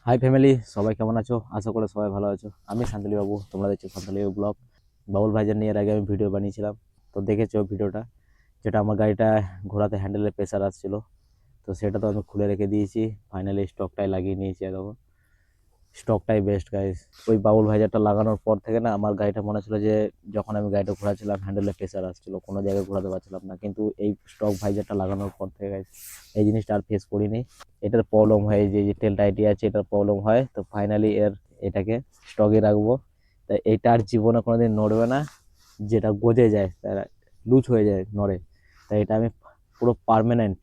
High family, সবাই কেমন আছো? আশা করে সবাই ভালো আছো। আমি শান্তলি বাবু, তোমরা দেখছো শান্তলি বাবু ব্লগ। বাবুল ভাইজান নিয়ে এর আগে আমি ভিডিও বানিয়েছিলাম, তো দেখেছো ভিডিওটা, যেটা আমার গাড়িটা ঘোরাতে হ্যান্ডেলের প্রেসার আসছিল। তো সেটা তো আমি খুলে রেখে দিয়েছি, ফাইনালি স্টকটাই লাগিয়ে নিয়েছি। এরকম স্টকটাই বেস্ট গাইস। ওই বাবুল ভাইজারটা লাগানোর পর থেকে না আমার গাড়িটা মনে ছিল যে যখন আমি গাড়িটা ঘোরাচ্ছিলাম হ্যান্ডেলে প্রেসার আসছিল, কোনো জায়গায় ঘোরাতে পারছিলাম না, কিন্তু এই স্টক ভাইজারটা লাগানোর পর থেকে গাইস এই জিনিসটা আর ফেস করিনি। এটার প্রবলেম হয়, যে তেল টাইটি আছে এটার প্রবলেম হয়, তো ফাইনালি এটাকে স্টকে রাখবো। তাই এটা আর জীবনে কোনোদিন নড়বে না, যেটা গজে যায় তারা লুজ হয়ে যায় নড়ে। তাই এটা আমি পুরো পার্মানেন্ট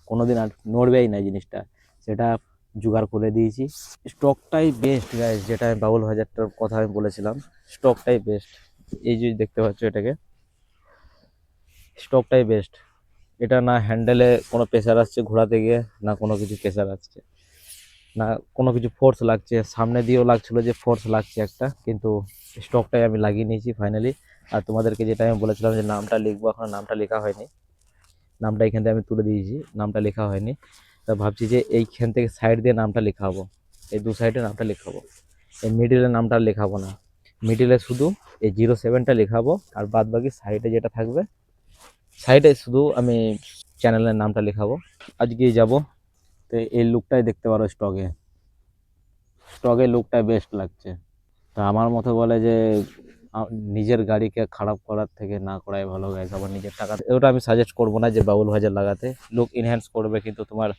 কোনোদিন আর নড়বেই না জিনিসটা, সেটা জোগাড় করে দিয়েছি। স্টকটাই বেস্ট গাইস, যেটা আমি বাবুল বাজারটার কথা আমি বলেছিলাম, স্টকটাই বেস্ট। এই যে দেখতে পাচ্ছ এটাকে, স্টকটাই বেস্ট। এটা না হ্যান্ডেলে কোনো প্রেসার আসছে ঘোরাতে গিয়ে, না কোনো কিছু প্রেসার আসছে, না কোনো কিছু ফোর্স লাগছে। সামনে দিয়েও লাগছিল যে ফোর্স লাগছে একটা, কিন্তু স্টকটাই আমি লাগিয়ে নিয়েছি ফাইনালি। আর তোমাদেরকে যেটা আমি বলেছিলাম যে নামটা লিখবো, এখন নামটা লেখা হয়নি। নামটা এখান থেকে আমি তুলে দিয়েছি, নামটা লেখা হয়নি। তা ভাবছি যে এইখান থেকে সাইড দিয়ে নামটা লেখাবো, এই দু সাইডে নামটা লেখাবো। এই মিডিলের নামটা লেখাবো না, মিডিলে শুধু এই 07টা লেখাবো, আর বাদ বাকি সাইডে যেটা থাকবে সাইডে শুধু আমি চ্যানেলের নামটা লেখাবো। আজকে যাব, তো এই লুকটাই দেখতে পারো স্টকে, স্টকের লুকটাই বেস্ট লাগছে। তা আমার মতো বলে যে নিজের গাড়িকে খারাপ করার থেকে না করাই ভালো গাইস। আবার নিজের টাকা, ওটা আমি সাজেস্ট করবো না যে বাবুল ভাইজার লাগাতে। লুক ইনহ্যান্স করবে, কিন্তু তোমার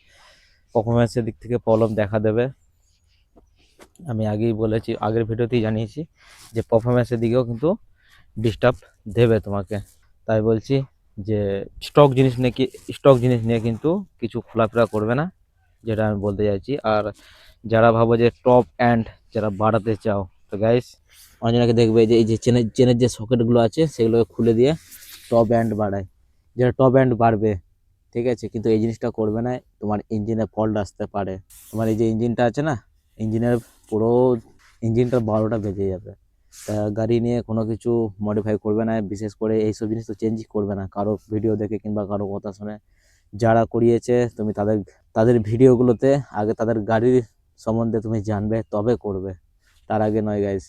পারফরমেন্সের দিক থেকে প্রবলেম দেখা দেবে। আমি আগেই বলেছি, আগের ভিডিওতেই জানিয়েছি যে পারফরমেন্সের দিকেও কিন্তু ডিস্টার্ব দেবে তোমাকে। তাই বলছি যে স্টক জিনিস নিয়ে কিন্তু কিছু খোলাফেরা করবে না, যেটা আমি বলতে চাইছি। আর যারা ভাবো যে টপ অ্যান্ড যারা বাড়াতে চাও, তো গাইস অনেকে দেখবে যে এই যে চেনের যে সকেটগুলো আছে সেগুলোকে খুলে দিয়ে টপ অ্যান্ড বাড়ায়, যেটা টপ অ্যান্ড বাড়বে, ঠিক আছে, কিন্তু এই জিনিসটা করবে না। তোমার ইঞ্জিনে ফল্ট আসতে পারে। তোমার এই যে ইঞ্জিনটা আছে না, ইঞ্জিনের পুরো ইঞ্জিনটা 12টা বেজে যাবে। তা গাড়ি নিয়ে কোনো কিছু মডিফাই করবে না, বিশেষ করে এইসব জিনিস তো চেঞ্জই করবে না কারো ভিডিও দেখে কিংবা কারো কথা শুনে। যারা করিয়েছে তুমি তাদের তাদের ভিডিওগুলোতে আগে তাদের গাড়ির সম্বন্ধে তুমি জানবে, তবে করবে, তার আগে নয় গাইস।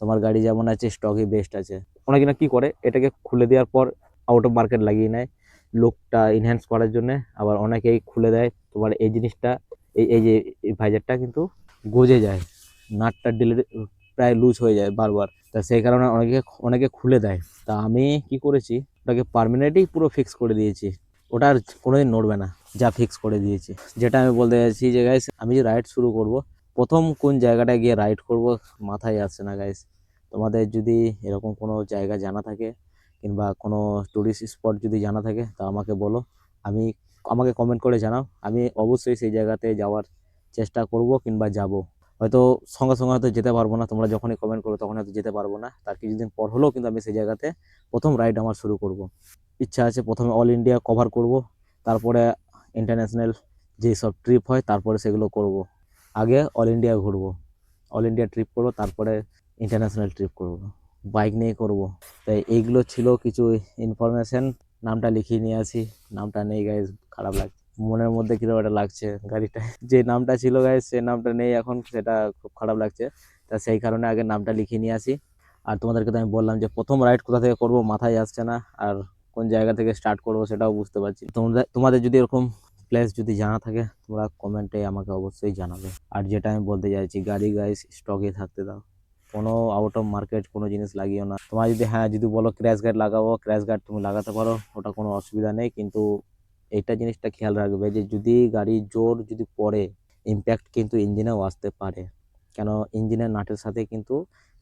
তোমার গাড়ি যেমন আছে স্টকই বেস্ট আছে। অনেকে না কি করে, এটাকে খুলে দেওয়ার পর আউট অফ মার্কেট লাগিয়ে নেয় লুকটা ইনহ্যান্স করার জন্য। আবার অনেকেই খুলে দেয় তোমার এই জিনিসটা, এই যে এই ভাইজারটা কিন্তু গজে যায়, নাটটা ডিলে প্রায় লুজ হয়ে যায় বারবার। তা সেই কারণে অনেকে অনেকে খুলে দেয়। তা আমি কি করেছি, ওটাকে পার্মানেন্টই পুরো ফিক্স করে দিয়েছি। ওটা আর কোনোদিন নড়বে না, যা ফিক্স করে দিয়েছি। যেটা আমি বলতে চাইছি যে গাইস, আমি যে রাইড শুরু করব, প্রথম কোন জায়গাটায় গিয়ে রাইড করব মাথায় আসছে না গাইস। তোমাদের যদি এরকম কোনো জায়গা জানা থাকে কিংবা কোনো টুরিস্ট স্পট যদি জানা থাকে তা আমাকে বলো। আমি আমাকে কমেন্ট করে জানাও, আমি অবশ্যই সেই জায়গাতে যাওয়ার চেষ্টা করব কিংবা যাব। হয়তো সঙ্গে সঙ্গে হয়তো যেতে পারবো না, তোমরা যখনই কমেন্ট করো তখন হয়তো যেতে পারবো না, তার কিছুদিন পর হলেও কিন্তু আমি সেই জায়গাতে প্রথম রাইড আমার শুরু করব। ইচ্ছা আছে প্রথমে অল ইন্ডিয়া কভার করব, তারপরে ইন্টারন্যাশনাল যেসব ট্রিপ হয় তারপরে সেগুলো করব। আগে অল ইন্ডিয়া ঘুরবো, অল ইন্ডিয়া ট্রিপ করবো, তারপরে ইন্টারন্যাশনাল ট্রিপ করব, বাইক নিয়ে করব। তাই এইগুলো ছিল কিছু ইনফরমেশন। নামটা লিখিয়ে নিয়ে আসি, নামটা নেই গাইজ, খারাপ লাগছে মনের মধ্যে, কিরকম একটা লাগছে গাড়িটা যে নামটা ছিল গাইজ সে নামটা নেই এখন, সেটা খুব খারাপ লাগছে। তা সেই কারণে আগে নামটা লিখিয়ে নিয়ে আসি। আর তোমাদেরকে তো আমি বললাম যে প্রথম রাইড কোথা থেকে করব মাথায় আসছে না, আর কোন জায়গা থেকে স্টার্ট করব সেটাও বুঝতে পারছি। তোমাদের যদি এরকম প্লেস যদি জানা থাকে তোমরা কমেন্টে আমাকে অবশ্যই জানাবে। আর যেটা আমি বলতে চাইছি, গাড়ি গাইস স্টকে থাকতে দাও, কোনো আউট অফ মার্কেট কোনো জিনিস লাগিও না। তোমার যদি যদি বলো ক্র্যাশ গার্ড লাগাবো, ক্র্যাশ গার্ড তুমি লাগাতে পারো, ওটা কোনো অসুবিধা নেই, কিন্তু এইটা জিনিসটা খেয়াল রাখবে যে যদি গাড়ি জোর যদি পড়ে, ইম্প্যাক্ট কিন্তু ইঞ্জিনেও আসতে পারে। কেন, ইঞ্জিনের নাটের সাথে কিন্তু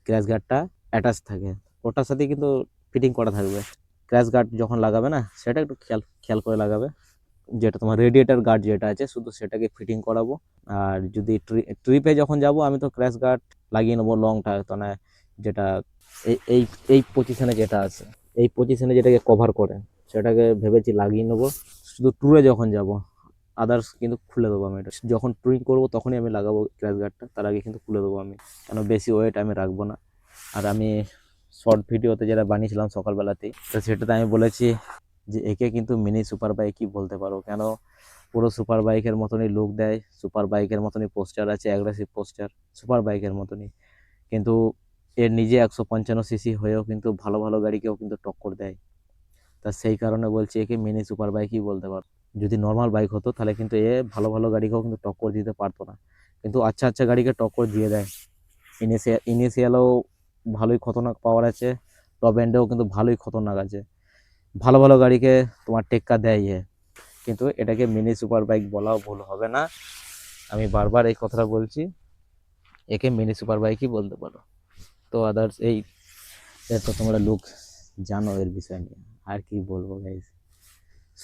ক্র্যাশ গার্ডটা অ্যাটাচ থাকে, ওটার সাথে কিন্তু ফিটিং করা থাকবে। ক্র্যাশ গার্ড যখন লাগাবে না সেটা একটু খেয়াল খেয়াল করে লাগাবে। যেটা তোমার রেডিয়েটার গার্ড যেটা আছে শুধু সেটাকে ফিটিং করাবো। আর যদি ট্রিপে যখন যাব আমি তো ক্র্যাশ গার্ড লাগিয়ে নেবো লংটা, তো না যেটা এই এই এই পজিশনে যেটা আছে, এই পজিশনে যেটাকে কভার করে সেটাকে ভেবেছি লাগিয়ে নেবো শুধু ট্যুরে যখন যাব। আদার্স কিন্তু খুলে দেবো আমি, এটা যখন ট্যুরিং করবো তখনই আমি লাগাবো ক্র্যাশ গার্ডটা, তার আগে কিন্তু খুলে দেবো আমি, কেন বেশি ওয়েট আমি রাখবো না। আর আমি শর্ট ভিডিওতে যেটা বানিয়েছিলাম সকালবেলাতেই, তো সেটাতে আমি বলেছি যে একে কিন্তু মিনি সুপার বাইকই বলতে পারো। কেন, পুরো সুপার বাইকের মতনই লুক দেয়, সুপার বাইকের মতনই পোস্টার আছে, অ্যাগ্রেসিভ পোস্টার সুপার বাইকের মতনই। কিন্তু এর নিজে 155 সিসি হয়েও কিন্তু ভালো ভালো গাড়িকেও কিন্তু টক্কর দেয়। তা সেই কারণে বলছি একে মিনি সুপার বাইকই বলতে পারো। যদি নর্মাল বাইক হতো তাহলে কিন্তু এ ভালো ভালো গাড়িকেও কিন্তু টক্কর দিতে পারতো না, কিন্তু আচ্ছা আচ্ছা গাড়িকে টক্কর দিয়ে দেয়। ইনিশিয়ালও ভালোই খতরনাক পাওয়ার আছে, টপ এন্ডেও কিন্তু ভালোই খতরনাক আছে, ভালো ভালো গাড়িকে তোমার টেক্কা দেয় এ। কিন্তু এটাকে মিনি সুপার বাইক বলাও ভুল হবে না, আমি বারবার এই কথাটা বলছি, একে মিনি সুপার বাইকই বলতে পারো। তো আদার্স এই এর তো তোমরা লুক জানো এর বিষয় নিয়ে, আর কি বলবো গাইস।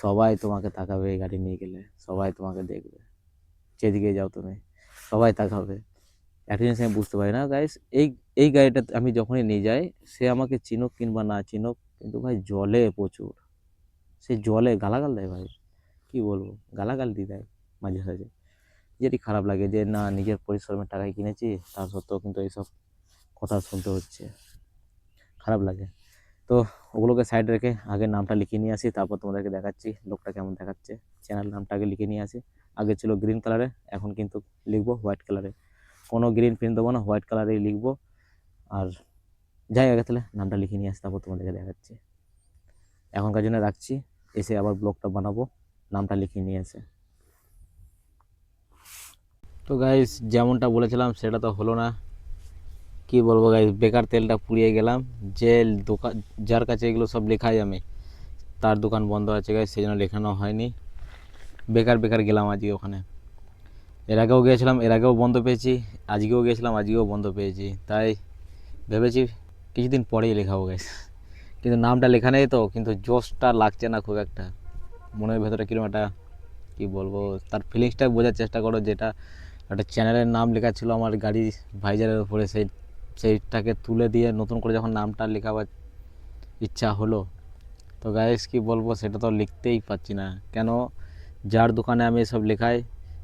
সবাই তোমাকে তাকাবে এই গাড়ি নিয়ে গেলে, সবাই তোমাকে দেখবে, যেদিকে যাও তুমি সবাই তাকাবে। একটা জিনিস আমি বুঝতে পারি না গাইস, এই এই গাড়িটা আমি যখনই নিয়ে যাই, সে আমাকে চিনুক কিংবা না চিনুক, কিন্তু ভাই জলে প্রচুর, সে জলে গালাগাল দেয় ভাই, কি বলবো, গালাগাল দিয়ে দেয় মাঝে সাঝে, যেটি খারাপ লাগে যে না নিজের পরিশ্রমের টাকায় কিনেছি, তার সত্ত্বেও কিন্তু এইসব কথা শুনতে হচ্ছে, খারাপ লাগে। তো ওগুলোকে সাইড রেখে আগে নামটা লিখিয়ে নিয়ে আসি, তারপর তোমাদেরকে দেখাচ্ছি লোকটা কেমন দেখাচ্ছে। চ্যানেল নামটা আগে লিখে নিয়ে আসি, আগে ছিল গ্রিন কালারে, এখন কিন্তু লিখবো হোয়াইট কালারে, কোনো গ্রিন প্রিন্ট দেবো না, হোয়াইট কালারেই লিখবো। আর যাই আগে তাহলে নামটা লিখে নিয়ে আসি, তারপর তোমাদেরকে দেখাচ্ছি। এখনকার জন্য রাখছি, এসে আবার ব্লগটা বানাবো নামটা লিখিয়ে নিয়ে এসে। তো গাইস যেমনটা বলেছিলাম সেটা তো হলো না, কি বলবো গাইস, বেকার তেলটা পুড়িয়ে গেলাম। যে দোকান, যার কাছে এগুলো সব লেখাই আমি, তার দোকান বন্ধ আছে গাইস, সেই জন্য লেখানো হয়নি, বেকার বেকার গেলাম আজকে ওখানে। এর আগেও গিয়েছিলাম, এর আগেও বন্ধ পেয়েছি, আজকেও গিয়েছিলাম, আজকেও বন্ধ পেয়েছি, তাই ভেবেছি কিছুদিন পরেই লেখাবো গাইস। কিন্তু নামটা লেখা নেই তো, কিন্তু জোশটা লাগছে না খুব একটা, মনের ভেতরে কিরকম একটা, কী বলবো, তার ফিলিংসটা বোঝার চেষ্টা করো। যেটা একটা চ্যানেলের নাম লেখা ছিল আমার গাড়ি ভাইজারের উপরে, সেইটাকে তুলে দিয়ে নতুন করে যখন নামটা লেখাবার ইচ্ছা হলো, তো গাইস কি বলবো, সেটা তো লিখতেই পাচ্ছি না। কেন, যার দোকানে আমি এসব লেখাই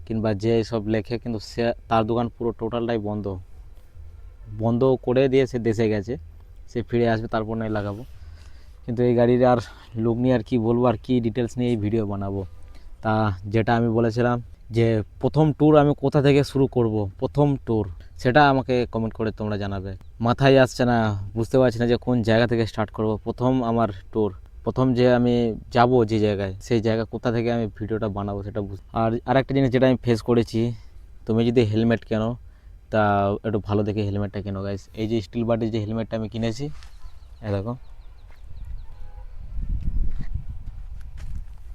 কিংবা যে সব লেখে, কিন্তু সে তার দোকান পুরো টোটালটাই বন্ধ, বন্ধ করে দিয়ে সে দেশে গেছে, সে ফিরে আসবে তারপর নয় লাগাবো। কিন্তু এই গাড়ির আর লুক নিয়ে আর কি বলবো, আর কি ডিটেলস নিয়ে এই ভিডিও বানাবো। তা যেটা আমি বলেছিলাম যে প্রথম ট্যুর আমি কোথা থেকে শুরু করব, প্রথম ট্যুর, সেটা আমাকে কমেন্ট করে তোমরা জানাবে। মাথায় আসছে না, বুঝতে পারছি না যে কোন জায়গা থেকে স্টার্ট করব। প্রথম আমার ট্যুর, প্রথম যে আমি যাব যে জায়গায়, সেই জায়গা কোথা থেকে আমি ভিডিওটা বানাবো সেটা আর একটা জিনিস যেটা আমি ফেস করেছি, তুমি যদি হেলমেট কেনো, তা একটু ভালো দেখে হেলমেটটা কেনো গাইস। এই যে স্টিল বাডির যে হেলমেটটা আমি কিনেছি, এ দেখো,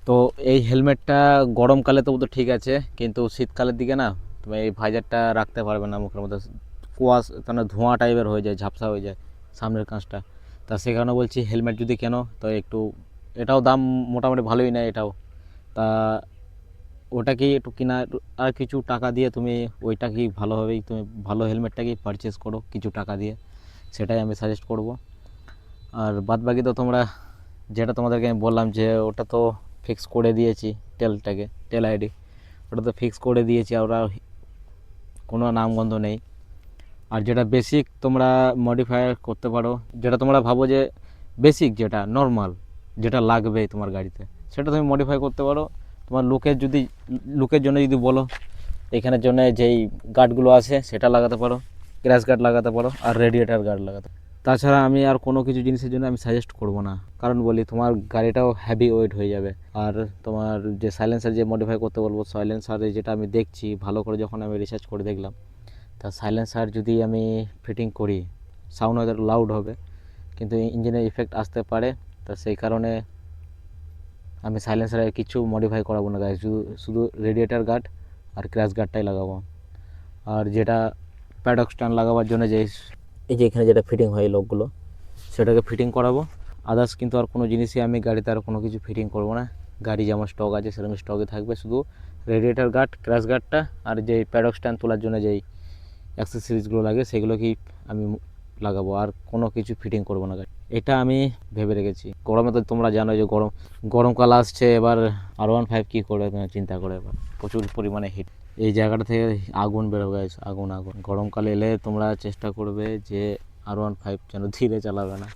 তো এই হেলমেটটা গরমকালে তো ঠিক আছে, কিন্তু শীতকালের দিকে না তুমি এই ভাইজারটা রাখতে পারবে না মুখের মধ্যে, মানে ধোঁয়া টাইপের হয়ে যায়, ঝাপসা হয়ে যায় সামনের কাঁচটা। তা সে কারণে বলছি হেলমেট যদি কেন, তো একটু, এটাও দাম মোটামুটি ভালোই নেয় এটাও, তা ওটাকেই একটু কিনা, আর কিছু টাকা দিয়ে তুমি ওইটাকেই ভালোভাবেই তুমি ভালো হেলমেটটাকেই পারচেস করো কিছু টাকা দিয়ে, সেটাই আমি সাজেস্ট করব। আর বাদ বাকি তো তোমরা, যেটা তোমাদেরকে আমি বললাম যে ওটা তো ফিক্স করে দিয়েছি, টেল আইডি ওটা তো ফিক্স করে দিয়েছি, আর ওরা কোনো নামগন্ধ নেই। আর যেটা বেসিক তোমরা মডিফায়ার করতে পারো, যেটা তোমরা ভাবো যে বেসিক, যেটা নর্মাল, যেটা লাগবে তোমার গাড়িতে, সেটা তুমি মডিফাই করতে পারো। তোমার লুকের জন্য যদি বলো, এখানের জন্য যেই গার্ডগুলো আছে সেটা লাগাতে পারো, ক্র্যাশ গার্ড লাগাতে পারো, আর রেডিয়েটার গার্ড লাগাতে পারো। তাছাড়া আমি আর কোনো কিছু জিনিসের জন্য আমি সাজেস্ট করব না, কারণ বলি তোমার গাড়িটাও হেভি ওয়েট হয়ে যাবে। আর তোমার যে সাইলেন্সার যে মডিফাই করতে বলবো, সাইলেন্সারে যেটা আমি দেখছি ভালো করে, যখন আমি রিসার্চ করে দেখলাম, তা সাইলেন্সার যদি আমি ফিটিং করি, সাউন্ড হয়তো লাউড হবে, কিন্তু ইঞ্জিনের ইফেক্ট আসতে পারে। তা সেই কারণে আমি সাইলেন্সারে কিছু মডিফাই করাবো না গাইস, শুধু রেডিয়েটার গার্ড আর ক্র্যাশ গার্ডটাই লাগাবো। আর যেটা প্যাডক স্ট্যান্ড লাগাবার জন্য যে এই যে এখানে যেটা ফিটিং হয় লোকগুলো, সেটাকে ফিটিং করাবো। আদার্স কিন্তু আর কোনো জিনিসই আমি গাড়িতে আর কোনো কিছু ফিটিং করবো না, গাড়ি যেমন স্টক আছে সেরকম স্টকে থাকবে, শুধু রেডিয়েটার গার্ড, ক্র্যাশ গার্ডটা আর যেই প্যাডক স্ট্যান্ড তোলার জন্য যেই অ্যাক্সেসরিজগুলো লাগে সেগুলোকেই আমি লাগাবো, আর কোনো কিছু ফিটিং করবো না গাড়ি। এটা আমি ভেবে রেখেছি। গরমে তো তোমরা জানো যে গরমকাল আসছে, এবার R15 কী করে চিন্তা করে, এবার প্রচুর পরিমাণে হিট, এই জায়গাটা থেকে আগুন বেরোবে, আগুন আগুন। গরমকালে এলে তোমরা চেষ্টা করবে যে R15 যেন ধীরে চালাবে না।